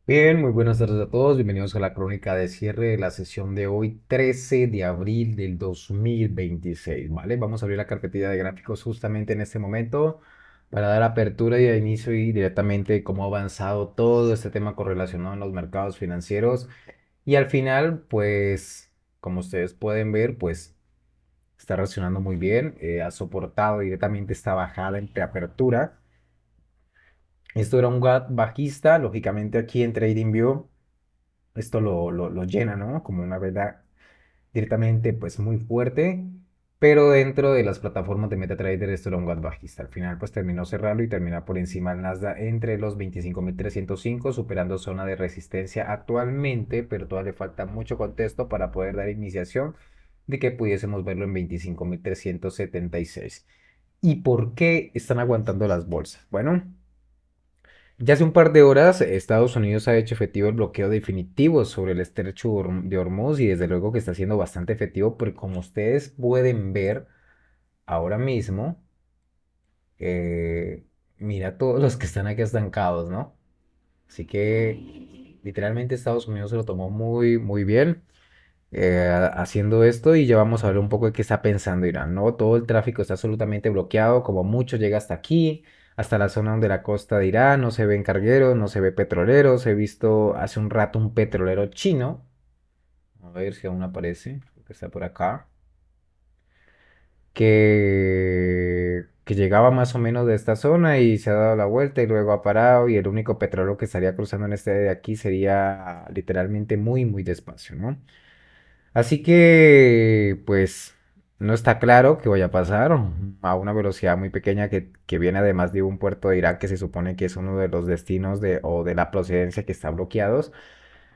Bien, muy buenas tardes a todos. Bienvenidos a la crónica de cierre de la sesión de hoy, 13 de abril del 2026, ¿vale? Vamos a abrir la carpetilla de gráficos justamente en este momento para dar apertura y inicio y directamente cómo ha avanzado todo este tema correlacionado en los mercados financieros. Y al final, pues, como ustedes pueden ver, pues está reaccionando muy bien. Ha soportado directamente esta bajada entre apertura. Esto era un gap bajista, lógicamente aquí en TradingView esto lo llena, ¿no? Como una vela directamente pues muy fuerte, pero dentro de las plataformas de MetaTrader esto era un gap bajista. Al final pues terminó cerrando y termina por encima del Nasdaq entre los 25.305, superando zona de resistencia actualmente, pero todavía le falta mucho contexto para poder dar iniciación de que pudiésemos verlo en 25.376. ¿Y por qué están aguantando las bolsas? Bueno, ya hace un par de horas Estados Unidos ha hecho efectivo el bloqueo definitivo sobre el estrecho de Hormuz y desde luego que está siendo bastante efectivo porque como ustedes pueden ver ahora mismo, mira todos los que están aquí estancados, ¿no? Así que literalmente Estados Unidos se lo tomó muy, muy bien haciendo esto y ya vamos a ver un poco de qué está pensando Irán, ¿no? Todo el tráfico está absolutamente bloqueado, como mucho llega hasta aquí, hasta la zona de la costa de Irán, no se ven cargueros, no se ve petroleros, he visto hace un rato un petrolero chino, a ver si aún aparece, creo que está por acá, que llegaba más o menos de esta zona y se ha dado la vuelta y luego ha parado y el único petrolero que estaría cruzando en este de aquí sería literalmente muy, muy despacio, ¿no? Así que, pues, no está claro qué vaya a pasar a una velocidad muy pequeña que viene además de un puerto de Irak que se supone que es uno de los destinos o de la procedencia que está bloqueados.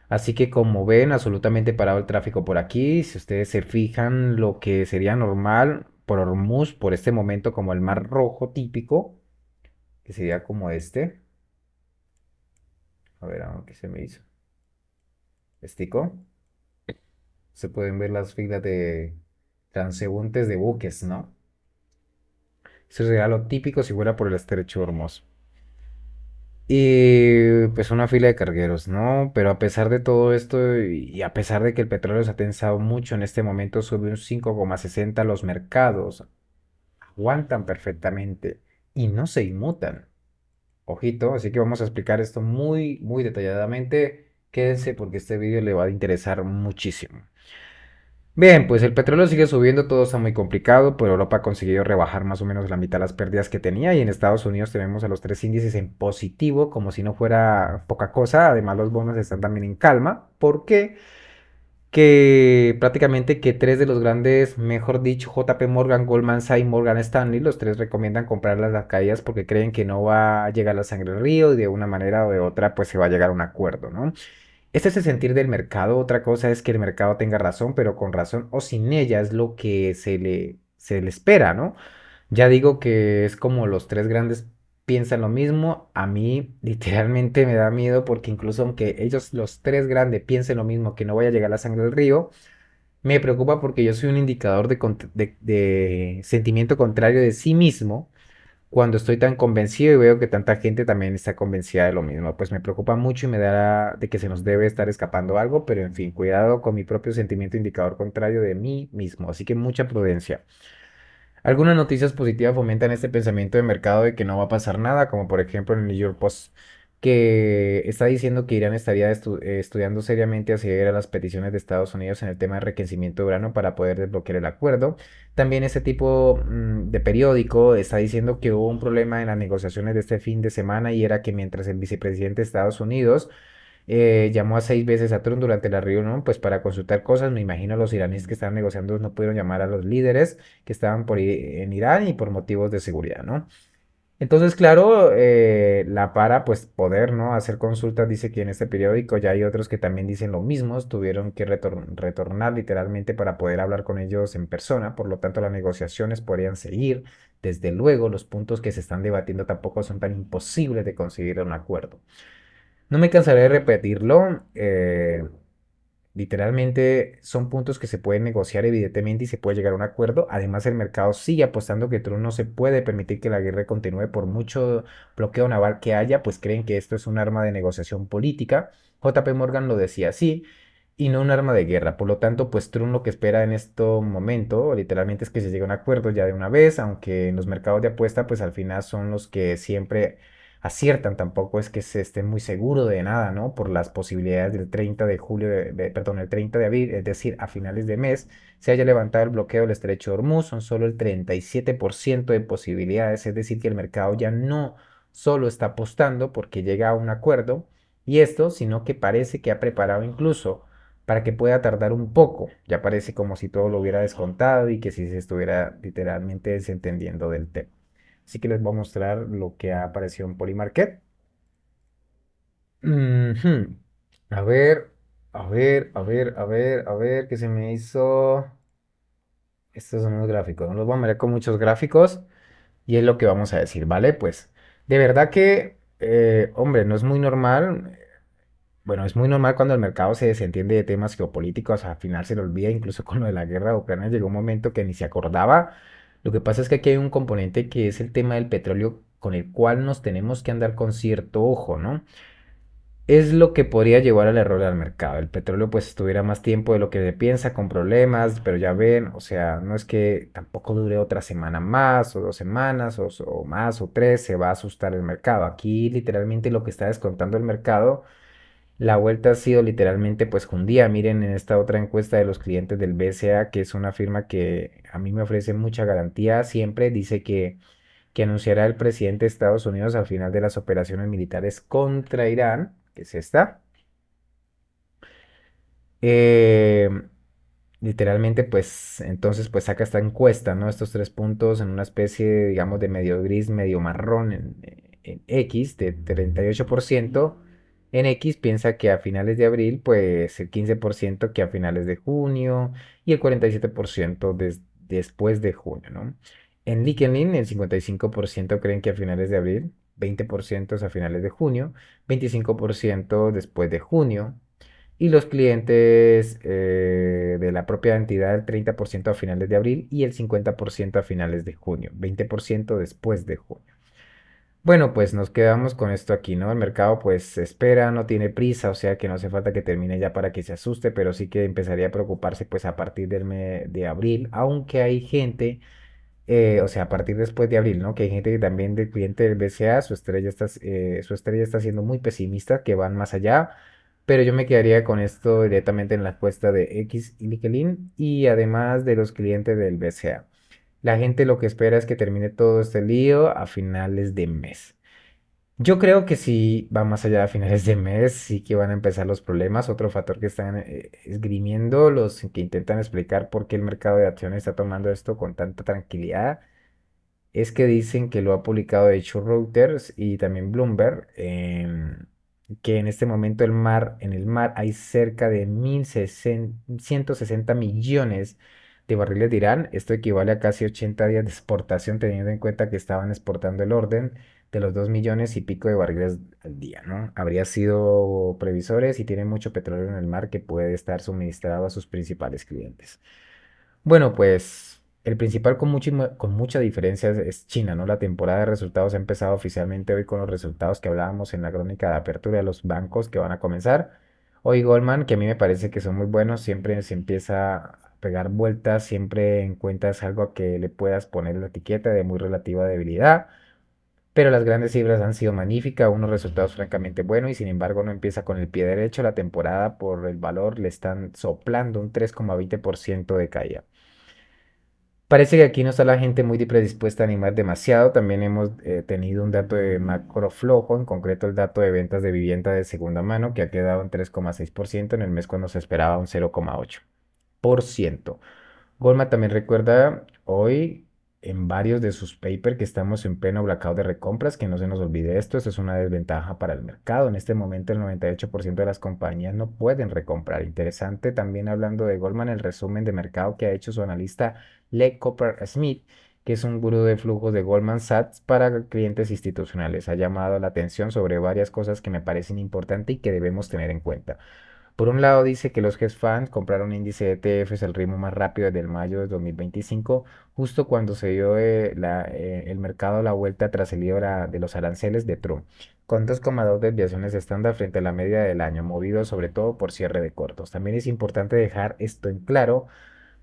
Así que como ven, absolutamente parado el tráfico por aquí. Si ustedes se fijan, lo que sería normal por Hormuz, por este momento, como el mar rojo típico, que sería como este. A ver, ¿qué se me hizo? ¿Estico? Se pueden ver las filas de transeúntes de buques, ¿no? Eso sería lo típico si fuera por el estrecho de Hormuz. Y pues una fila de cargueros, ¿no? Pero a pesar de todo esto y a pesar de que el petróleo se ha tensado mucho en este momento, sube un 5,60, los mercados aguantan perfectamente y no se inmutan. Ojito, así que vamos a explicar esto muy, muy detalladamente. Quédense porque este vídeo le va a interesar muchísimo. Bien, pues el petróleo sigue subiendo, todo está muy complicado, pero Europa ha conseguido rebajar más o menos la mitad de las pérdidas que tenía y en Estados Unidos tenemos a los tres índices en positivo, como si no fuera poca cosa. Además, los bonos están también en calma. ¿Por qué? Que prácticamente que tres de los grandes, mejor dicho, JP Morgan, Goldman Sachs y Morgan Stanley, los tres recomiendan comprar las caídas porque creen que no va a llegar la sangre al río y de una manera o de otra pues se va a llegar a un acuerdo, ¿no? Este es el sentir del mercado. Otra cosa es que el mercado tenga razón, pero con razón o sin ella es lo que se le espera, ¿no? Ya digo que es como los tres grandes piensan lo mismo. A mí literalmente me da miedo porque incluso aunque ellos los tres grandes piensen lo mismo, que no vaya a llegar la sangre del río, me preocupa porque yo soy un indicador de sentimiento contrario de sí mismo cuando estoy tan convencido y veo que tanta gente también está convencida de lo mismo, pues me preocupa mucho y me da de que se nos debe estar escapando algo, pero en fin, cuidado con mi propio sentimiento indicador contrario de mí mismo, así que mucha prudencia. Algunas noticias positivas fomentan este pensamiento de mercado de que no va a pasar nada, como por ejemplo en el New York Post, que está diciendo que Irán estaría estudiando seriamente acceder a las peticiones de Estados Unidos en el tema de enriquecimiento de urano para poder desbloquear el acuerdo. También este tipo de periódico está diciendo que hubo un problema en las negociaciones de este fin de semana y era que mientras el vicepresidente de Estados Unidos llamó a 6 veces a Trump durante la reunión, pues para consultar cosas. Me imagino los iraníes que estaban negociando no pudieron llamar a los líderes que estaban en Irán y por motivos de seguridad, ¿no? Entonces, claro, la para pues poder, ¿no? Hacer consultas, dice que en este periódico ya hay otros que también dicen lo mismo, tuvieron que retornar literalmente para poder hablar con ellos en persona, por lo tanto las negociaciones podrían seguir. Desde luego, los puntos que se están debatiendo tampoco son tan imposibles de conseguir un acuerdo. No me cansaré de repetirlo. literalmente son puntos que se pueden negociar evidentemente y se puede llegar a un acuerdo. Además, el mercado sigue apostando que Trump no se puede permitir que la guerra continúe por mucho bloqueo naval que haya, pues creen que esto es un arma de negociación política. JP Morgan lo decía así y no un arma de guerra. Por lo tanto, pues Trump lo que espera en este momento, literalmente, es que se llegue a un acuerdo ya de una vez, aunque en los mercados de apuesta, pues al final son los que siempre aciertan. Tampoco es que se esté muy seguro de nada, ¿no? Por las posibilidades del 30 de julio, perdón, el 30 de abril, es decir, a finales de mes, se haya levantado el bloqueo del estrecho de Hormuz. Son solo el 37% de posibilidades, es decir, que el mercado ya no solo está apostando porque llega a un acuerdo y esto, sino que parece que ha preparado incluso para que pueda tardar un poco. Ya parece como si todo lo hubiera descontado y que si se estuviera literalmente desentendiendo del tema. Así que les voy a mostrar lo que ha aparecido en Polymarket. Ujú. A ver, a ver, ¿qué se me hizo? Estos son los gráficos. No los voy a mirar con muchos gráficos y es lo que vamos a decir, ¿vale? Pues de verdad que, hombre, no es muy normal. Bueno, es muy normal cuando el mercado se desentiende de temas geopolíticos, al final se le olvida, incluso con lo de la guerra de Ucrania llegó un momento que ni se acordaba. Lo que pasa es que aquí hay un componente que es el tema del petróleo con el cual nos tenemos que andar con cierto ojo, ¿no? Es lo que podría llevar al error al mercado. El petróleo pues estuviera más tiempo de lo que se piensa, con problemas, pero ya ven, o sea, no es que tampoco dure otra semana más o 2 semanas o más o tres, se va a asustar el mercado. Aquí literalmente lo que está descontando el mercado, la vuelta ha sido literalmente pues un día. Miren en esta otra encuesta de los clientes del BCA, que es una firma que a mí me ofrece mucha garantía, siempre dice que anunciará el presidente de Estados Unidos al final de las operaciones militares contra Irán, que es esta. Eh, Literalmente, pues, entonces, pues saca esta encuesta, ¿no? Estos 3 puntos en una especie, digamos, de medio gris, medio marrón en X, de 38%. En X piensa que a finales de abril, pues el 15% que a finales de junio y el 47% después de junio, ¿no? En LinkedIn, el 55% creen que a finales de abril, 20% es a finales de junio, 25% después de junio, y los clientes de la propia entidad el 30% a finales de abril y el 50% a finales de junio, 20% después de junio. Bueno, pues nos quedamos con esto aquí, ¿no? El mercado pues espera, no tiene prisa, o sea que no hace falta que termine ya para que se asuste, pero sí que empezaría a preocuparse pues a partir del mes de abril, aunque hay gente, o sea, a partir después de abril, ¿no? Que hay gente que también del cliente del BCA, su estrella está siendo muy pesimista, que van más allá, pero yo me quedaría con esto directamente en la encuesta de X y Likelin y además de los clientes del BCA. La gente lo que espera es que termine todo este lío a finales de mes. Yo creo que si va más allá de finales de mes, sí que van a empezar los problemas. Otro factor que están esgrimiendo los que intentan explicar por qué el mercado de acciones está tomando esto con tanta tranquilidad es que dicen que lo ha publicado de hecho Reuters y también Bloomberg, que en este momento en el mar hay cerca de 1.160 millones de barriles de Irán. Esto equivale a casi 80 días de exportación, teniendo en cuenta que estaban exportando el orden de los 2 millones y pico de barriles al día, ¿no? Habría sido previsores y tienen mucho petróleo en el mar que puede estar suministrado a sus principales clientes. Bueno, pues el principal con mucha diferencia es China, ¿no? La temporada de resultados ha empezado oficialmente hoy con los resultados que hablábamos en la crónica de apertura de los bancos que van a comenzar. Hoy Goldman, que a mí me parece que son muy buenos, siempre se empieza a pegar vueltas, siempre encuentras algo a que le puedas poner la etiqueta de muy relativa debilidad, pero las grandes cifras han sido magníficas, unos resultados francamente buenos y sin embargo no empieza con el pie derecho la temporada por el valor, le están soplando un 3,20% de caída. Parece que aquí no está la gente muy predispuesta a animar demasiado. También hemos tenido un dato de macro flojo, en concreto el dato de ventas de vivienda de segunda mano, que ha quedado en 3,6% en el mes cuando se esperaba un 0,8%. Goldman también recuerda hoy en varios de sus papers que estamos en pleno blackout de recompras, que no se nos olvide esto, es una desventaja para el mercado. En este momento el 98% de las compañías no pueden recomprar. Interesante también hablando de Goldman, el resumen de mercado que ha hecho su analista Lee Cooper Smith, que es un gurú de flujos de Goldman Sachs para clientes institucionales. Ha llamado la atención sobre varias cosas que me parecen importantes y que debemos tener en cuenta. Por un lado dice que los hedge funds compraron índice de ETFs al ritmo más rápido desde el mayo de 2025, justo cuando se dio el mercado la vuelta tras el lío de los aranceles de Trump, con 2,2 desviaciones estándar frente a la media del año, movido sobre todo por cierre de cortos. También es importante dejar esto en claro,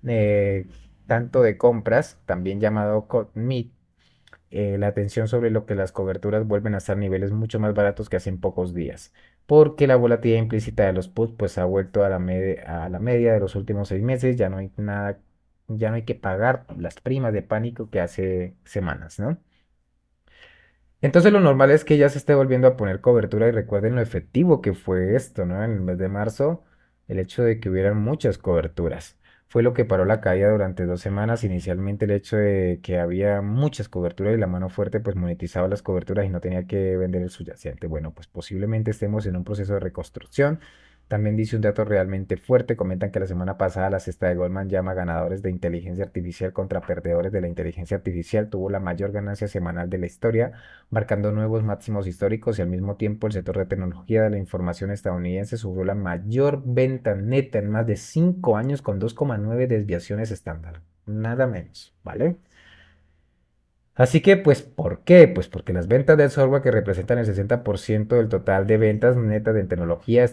eh, tanto de compras, también llamado COTMIT, la atención sobre lo que las coberturas vuelven a estar niveles mucho más baratos que hace en pocos días, porque la volatilidad implícita de los puts pues ha vuelto a la media de los últimos 6 meses, ya no hay nada, ya no hay que pagar las primas de pánico que hace semanas, ¿no? Entonces lo normal es que ya se esté volviendo a poner cobertura y recuerden lo efectivo que fue esto, ¿no? En el mes de marzo, el hecho de que hubieran muchas coberturas. Fue lo que paró la caída durante 2 semanas. Inicialmente el hecho de que había muchas coberturas y la mano fuerte pues monetizaba las coberturas y no tenía que vender el subyacente. Bueno, pues posiblemente estemos en un proceso de reconstrucción. También dice un dato realmente fuerte. Comentan que la semana pasada la cesta de Goldman llama ganadores de inteligencia artificial contra perdedores de la inteligencia artificial. Tuvo la mayor ganancia semanal de la historia, marcando nuevos máximos históricos y al mismo tiempo el sector de tecnología de la información estadounidense sufrió la mayor venta neta en más de 5 años con 2,9 desviaciones estándar. Nada menos, ¿vale? Así que, pues, ¿por qué? Pues porque las ventas del software que representan el 60% del total de ventas netas de tecnología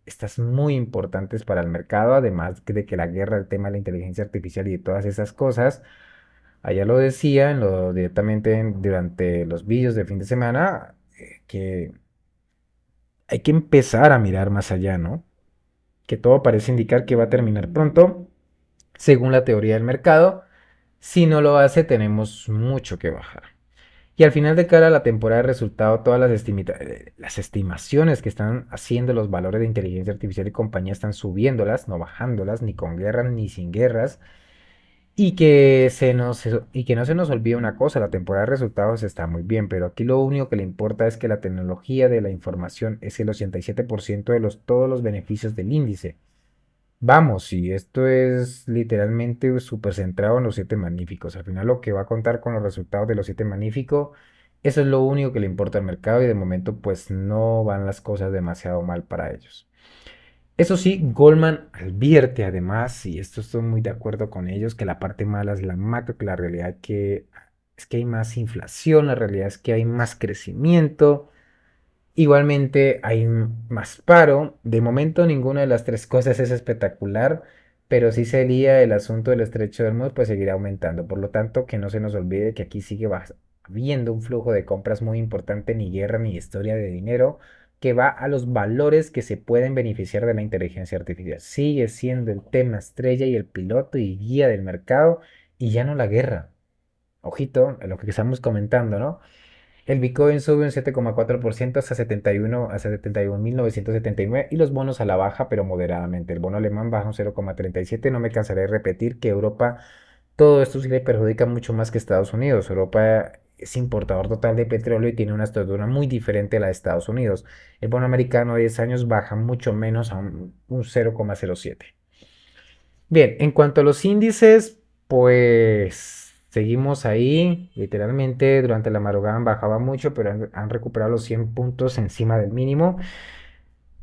estas muy importantes para el mercado, además de que la guerra, el tema de la inteligencia artificial y de todas esas cosas, allá lo decía directamente durante los vídeos de fin de semana, que hay que empezar a mirar más allá, ¿no? Que todo parece indicar que va a terminar pronto, según la teoría del mercado. Si no lo hace, tenemos mucho que bajar. Y al final de cara a la temporada de resultado, todas las estimaciones que están haciendo los valores de inteligencia artificial y compañía están subiéndolas, no bajándolas, ni con guerras ni sin guerras. Y que no se nos olvide una cosa, la temporada de resultados está muy bien, pero aquí lo único que le importa es que la tecnología de la información es el 87% de todos los beneficios del índice. Vamos, y esto es literalmente súper centrado en los siete magníficos. Al final lo que va a contar con los resultados de los siete magníficos, eso es lo único que le importa al mercado y de momento pues no van las cosas demasiado mal para ellos. Eso sí, Goldman advierte además, y esto estoy muy de acuerdo con ellos, que la parte mala es la macro, que la realidad es que hay más inflación, la realidad es que hay más crecimiento, igualmente hay más paro. De momento ninguna de las tres cosas es espectacular, pero si se lía el asunto del estrecho de Hormuz, pues seguirá aumentando. Por lo tanto, que no se nos olvide que aquí sigue habiendo un flujo de compras muy importante, ni guerra ni historia de dinero, que va a los valores que se pueden beneficiar de la inteligencia artificial. Sigue siendo el tema estrella y el piloto y guía del mercado y ya no la guerra. Ojito, lo que estamos comentando, ¿no? El Bitcoin sube un 7,4% hasta 71, a 71.979 y los bonos a la baja, pero moderadamente. El bono alemán baja un 0,37. No me cansaré de repetir que Europa, todo esto sí le perjudica mucho más que Estados Unidos. Europa es importador total de petróleo y tiene una estructura muy diferente a la de Estados Unidos. El bono americano de 10 años baja mucho menos a un 0,07. Bien, en cuanto a los índices, pues seguimos ahí. Literalmente durante la madrugada bajaba mucho, pero han recuperado los 100 puntos encima del mínimo.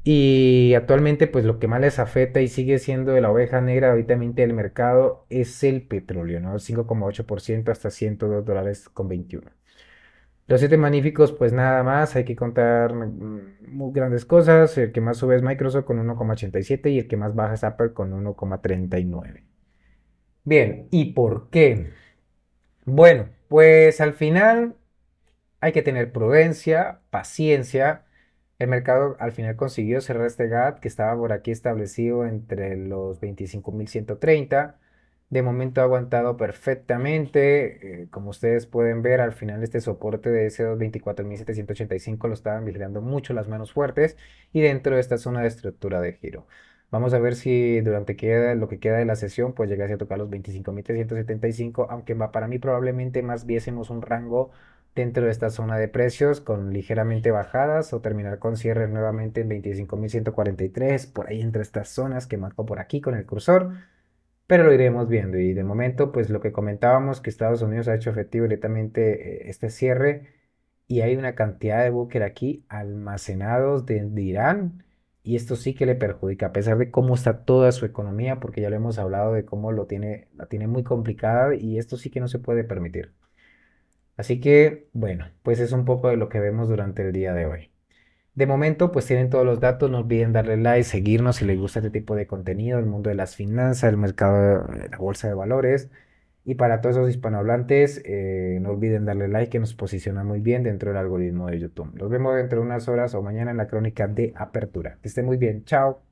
Y actualmente, pues lo que más les afecta y sigue siendo de la oveja negra ahorita del mercado es el petróleo, ¿no? 5,8% hasta $102,21. Los siete magníficos, pues nada más, hay que contar muy grandes cosas. El que más sube es Microsoft con 1,87 y el que más baja es Apple con 1,39. Bien, ¿y por qué? Bueno, pues al final hay que tener prudencia, paciencia. El mercado al final consiguió cerrar este gap que estaba por aquí establecido entre los 25.130. De momento ha aguantado perfectamente. Como ustedes pueden ver, al final este soporte de ese 24.785 lo estaban vigilando mucho las manos fuertes y dentro de esta zona de estructura de giro. Vamos a ver si durante lo que queda de la sesión pues llegase a tocar los 25.375, aunque para mí probablemente más viésemos un rango dentro de esta zona de precios con ligeramente bajadas o terminar con cierre nuevamente en 25.143, por ahí entre estas zonas que marco por aquí con el cursor, pero lo iremos viendo y de momento pues lo que comentábamos que Estados Unidos ha hecho efectivo directamente este cierre y hay una cantidad de búnker aquí almacenados de Irán y esto sí que le perjudica, a pesar de cómo está toda su economía, porque ya lo hemos hablado de cómo la tiene muy complicada y esto sí que no se puede permitir. Así que, bueno, pues es un poco de lo que vemos durante el día de hoy. De momento, pues tienen todos los datos, no olviden darle like, seguirnos si les gusta este tipo de contenido, el mundo de las finanzas, el mercado de la bolsa de valores. Y para todos esos hispanohablantes, no olviden darle like que nos posiciona muy bien dentro del algoritmo de YouTube. Nos vemos dentro de unas horas o mañana en la crónica de apertura. Que esté muy bien. Chao.